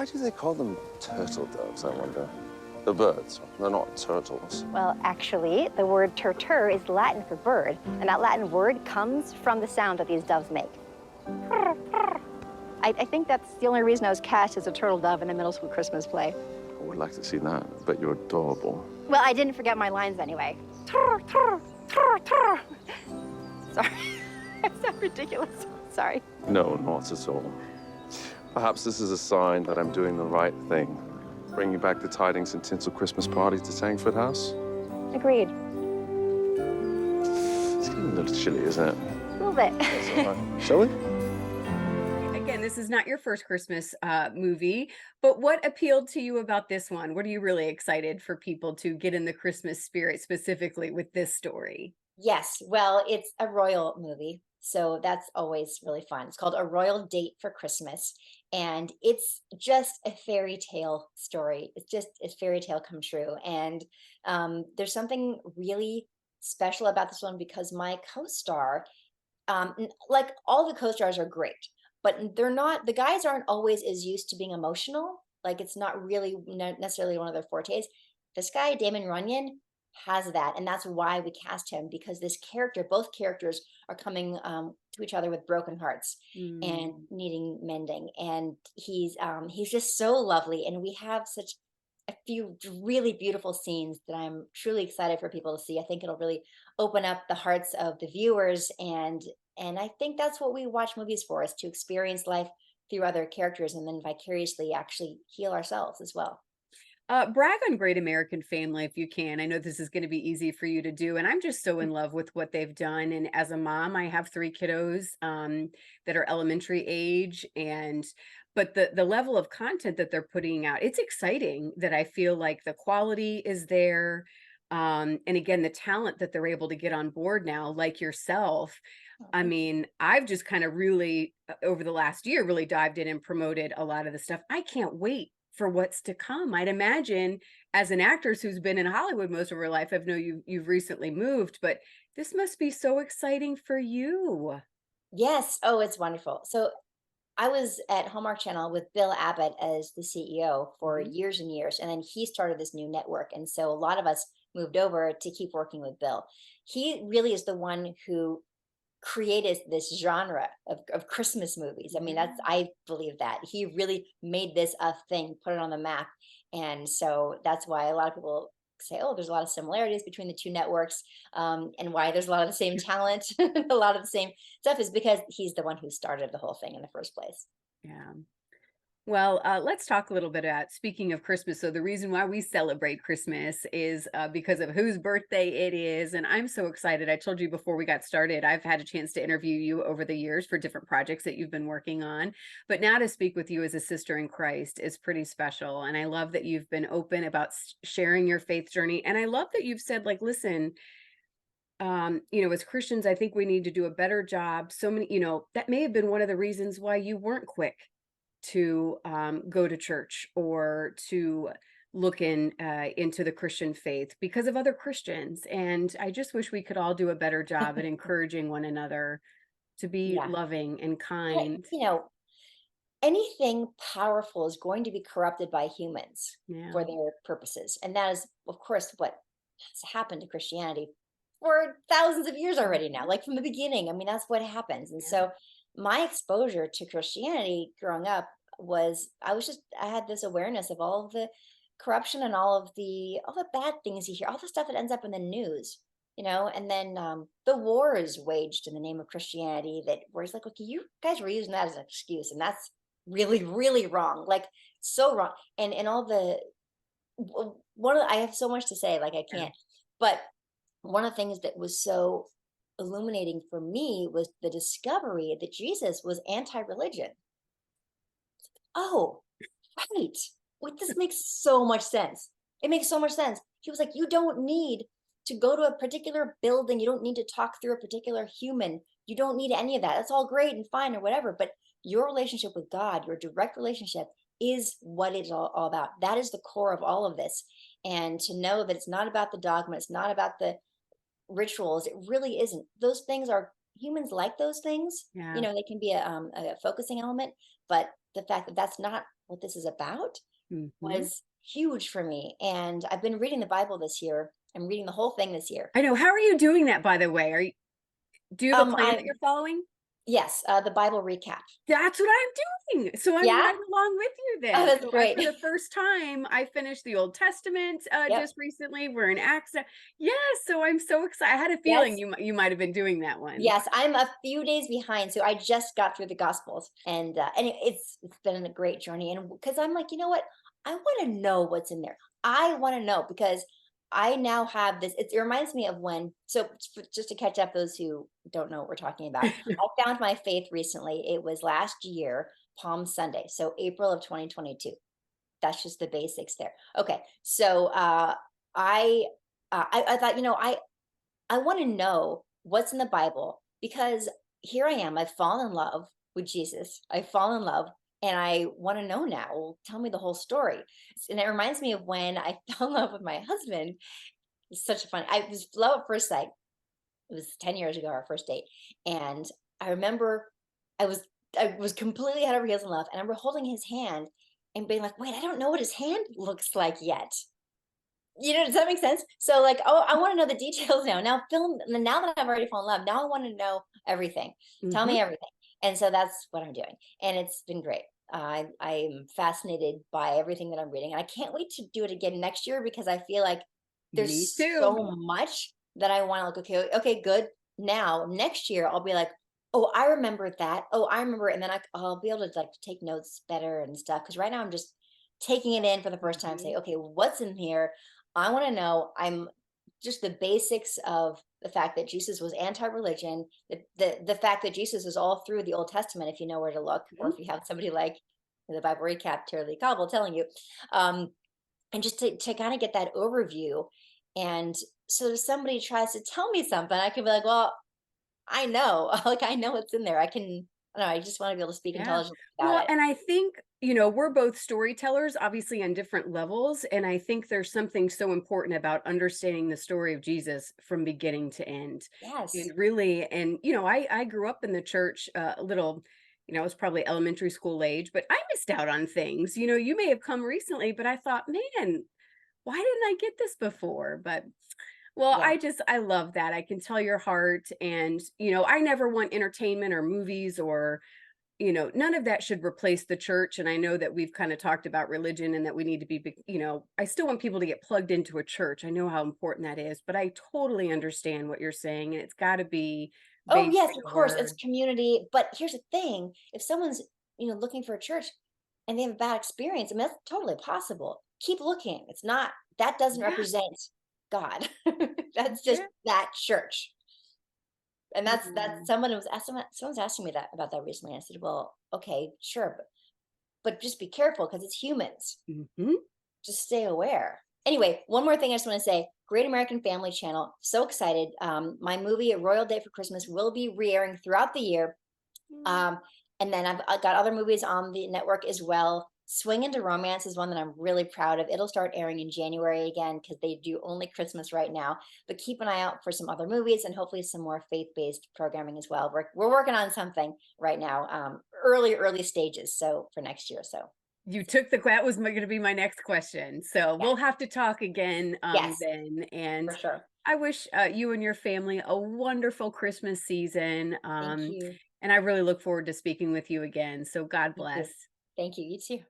Why do they call them turtle doves, I wonder? The birds, they're not turtles. Well, actually, the word turtur is Latin for bird, and that Latin word comes from the sound that these doves make. I think that's the only reason I was cast as a turtle dove in a middle school Christmas play. I would like to see that. I bet you're adorable. Well, I didn't forget my lines anyway. Turr, turr, turr, turr. Sorry. I sound ridiculous. Sorry. No, not at all. Perhaps this is a sign that I'm doing the right thing. Bringing back the tidings and tinsel Christmas party to Tangford House. Agreed. It's getting a little chilly, isn't it? A little bit. That's all right. Shall we? Again, this is not your first Christmas movie, but what appealed to you about this one? What are you really excited for people to get in the Christmas spirit specifically with this story? Yes, well, it's a royal movie, so that's always really fun. It's called A Royal Date for Christmas, and it's just a fairy tale story. It's just a fairy tale come true. And there's something really special about this one because my co-star, like all the co-stars are great, but they're not, the guys aren't always as used to being emotional. Like it's not really necessarily one of their fortes. This guy, Damon Runyon, has that, and that's why we cast him, because this character, both characters are coming to each other with broken hearts and needing mending, and he's just so lovely, and we have such a few really beautiful scenes that I'm truly excited for people to see. I think it'll really open up the hearts of the viewers, and I think that's what we watch movies for, is to experience life through other characters and then vicariously actually heal ourselves as well. Brag on Great American Family if you can. I know this is going to be easy for you to do, and I'm just so in love with what they've done. And as a mom, I have 3 kiddos that are elementary age, and but the level of content that they're putting out, it's exciting. That I feel like the quality is there, and again, the talent that they're able to get on board now, like yourself. I mean, I've just kind of really over the last year really dived in and promoted a lot of the stuff. I can't wait for what's to come. I'd imagine as an actress who's been in Hollywood most of her life, I know you've recently moved, but this must be so exciting for you. Yes. Oh, it's wonderful. So I was at Hallmark Channel with Bill Abbott as the CEO for Mhm. years and years, and then he started this new network, and so a lot of us moved over to keep working with Bill. He really is the one who created this genre of Christmas movies. I mean, Yeah. I believe that he really made this a thing, put it on the map. And so that's why a lot of people say, oh, there's a lot of similarities between the two networks, and why there's a lot of the same talent, a lot of the same stuff, is because he's the one who started the whole thing in the first place. Yeah. Well, let's talk a little bit about speaking of Christmas. So the reason why we celebrate Christmas is because of whose birthday it is, and I'm so excited. I told you before we got started, I've had a chance to interview you over the years for different projects that you've been working on, but now to speak with you as a sister in Christ is pretty special. And I love that you've been open about sharing your faith journey, and I love that you've said, like, listen, as Christians, I think we need to do a better job. So many, that may have been one of the reasons why you weren't quick to go to church or to look into the Christian faith because of other Christians. And I just wish we could all do a better job at encouraging one another to be Yeah. loving and But, kind. anything powerful is going to be corrupted by humans Yeah. for their purposes. And that is, of course, what has happened to Christianity for thousands of years already now, like from the beginning. I mean, that's what happens. And Yeah. so my exposure to Christianity growing up was, I had this awareness of all of the corruption and all the bad things you hear, all the stuff that ends up in the news, and then the wars waged in the name of Christianity, that where it's like, okay, you guys were using that as an excuse, and that's really, really wrong, like so wrong. And all the I have so much to say, like I Yeah. can't. But one of the things that was so illuminating for me was the discovery that Jesus was anti-religion. Oh, right. What this makes so much sense. It makes so much sense. He was like, you don't need to go to a particular building. You don't need to talk through a particular human. You don't need any of that. That's all great and fine or whatever. But your relationship with God, your direct relationship, is what it's all about. That is the core of all of this. And to know that it's not about the dogma, it's not about the rituals. It really isn't. Those things are, humans like those things. Yeah. They can be a focusing element, but the fact that that's not what this is about Mhm. was huge for me. And I've been reading the Bible this year. I'm reading the whole thing this year. I know. How are you doing that, by the way? Do you have a plan that I'm you're following? Yes, the Bible recap. That's what I'm doing. So I'm Yeah. right along with you Oh, then. that's So great. for the first time, I finished the Old Testament Yep. just recently. We're in Acts. Yes, so I'm so excited. I had a feeling Yes. you might have been doing that one. Yes, I'm a few days behind, so I just got through the Gospels, and it's been a great journey. And because I'm like, you know what, I want to know what's in there. I want to know because I now have this. It reminds me of when. So just to catch up those who don't know what we're talking about, I found my faith recently. It was last year, Palm Sunday, so April of 2022. That's just the basics there. Okay, so I, I thought, I want to know what's in the Bible because here I am. I've fallen in love with Jesus. I've fallen in love and I want to know now. Well, tell me the whole story. And it reminds me of when I fell in love with my husband. It's such a fun. I was love at first sight. It was 10 years ago, our first date. And I remember I was I was completely head over heels in love. And I remember holding his hand and being like, wait, I don't know what his hand looks like yet. Does that make sense? So like, oh, I want to know the details now. Now that I've already fallen in love, now I want to know everything. Tell Mhm. me everything. And so that's what I'm doing. And it's been great. I'm fascinated by everything that I'm reading. And I can't wait to do it again next year because I feel like Me there's too. so much that I want to look, okay, good. Now, next year, I'll be like, oh, I remember that. Oh, I remember. And then I'll be able to like take notes better and stuff. Cause right now I'm just taking it in for the first time, say, Mhm. okay, what's in here? I want to know. I'm just the basics of the fact that Jesus was anti-religion, the fact that Jesus is all through the Old Testament, if you know where to look, or Mhm. if you have somebody like the Bible recap, Terry Cobble telling you, um, and just to kind of get that overview. And so if somebody tries to tell me something, I can be like, well, I know, like I know what's in there. I don't know, I just want to be able to speak Yeah. intelligently about Well, it. and I think, we're both storytellers, obviously on different levels. And I think there's something so important about understanding the story of Jesus from beginning to end. Yes. And really, and I grew up in the church a little, I was probably elementary school age, but I missed out on things. You may have come recently, but I thought, man, why didn't I get this before? But well, Yeah. I love that. I can tell your heart. And, I never want entertainment or movies or none of that should replace the church. And I know that we've kind of talked about religion and that we need to I still want people to get plugged into a church. I know how important that is, but I totally understand what you're saying. And it's got to be Oh, based yes, in of the course, it's word. community. But here's the thing: if someone's looking for a church and they have a bad experience, I mean that's totally possible. Keep looking. It's not that doesn't Yeah. represent God. That's just Yeah. that church. And that's Mhm. someone's asking me that about that recently. I said, well, okay, sure, but just be careful because it's humans. Mhm. Just stay aware. Anyway, one more thing I just want to say. Great American Family Channel. So excited. My movie, A Royal Day for Christmas, will be re-airing throughout the year. Mm. Um, and then I've got other movies on the network as well. Swing into Romance is one that I'm really proud of. It'll start airing in January again because they do only Christmas right now. But keep an eye out for some other movies and hopefully some more faith-based programming as well. We're working on something right now, early stages. So for next year, so You took that was going to be my next question. So yeah, we'll have to talk again yes, then. And for sure. I wish you and your family a wonderful Christmas season. Thank you. And I really look forward to speaking with you again. So God Me too. bless. Thank you. You too.